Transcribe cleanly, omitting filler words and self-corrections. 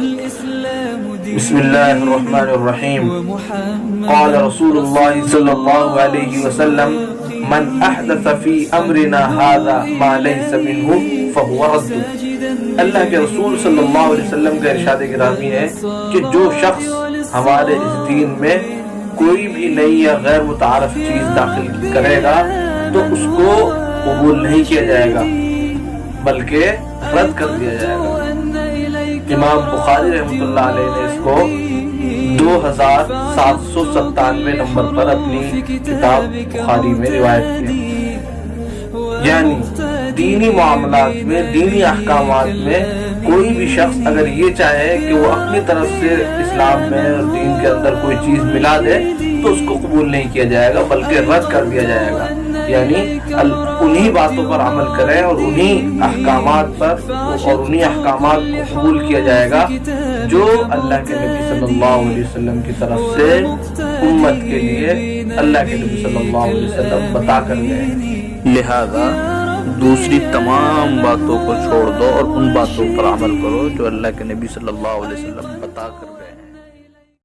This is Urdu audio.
بسم اللہ الرحمن الرحیم قال رسول اللہ صلی اللہ علیہ وسلم من احدث فی امرنا هذا ما لیس منہ فهو رد۔ اللہ کے رسول صلی اللہ علیہ وسلم کا ارشاد گرامی ہے کہ جو شخص ہمارے اس دین میں کوئی بھی نئی یا غیر متعارف چیز داخل کرے گا تو اس کو قبول نہیں کیا جائے گا بلکہ رد کر دیا جائے گا۔ امام بخاری رحمۃ اللہ علیہ نے اس کو 2797 نمبر پر اپنی کتاب بخاری میں روایت کی۔ یعنی دینی معاملات میں، دینی احکامات میں کوئی بھی شخص اگر یہ چاہے کہ وہ اپنی طرف سے اسلام میں اور دین کے اندر کوئی چیز ملا دے تو اس کو قبول نہیں کیا جائے گا بلکہ رد کر دیا جائے گا۔ یعنی انہی باتوں پر عمل کریں اور انہی احکامات پر اور انہی احکامات کو قبول کیا جائے گا جو اللہ کے نبی صلی اللہ علیہ وسلم کی طرف سے امت کے لیے اللہ کے نبی صلی اللہ علیہ وسلم بتا کر گئے۔ لہذا دوسری تمام باتوں کو چھوڑ دو اور ان باتوں پر عمل کرو جو اللہ کے نبی صلی اللہ علیہ وسلم بتا کر گئے۔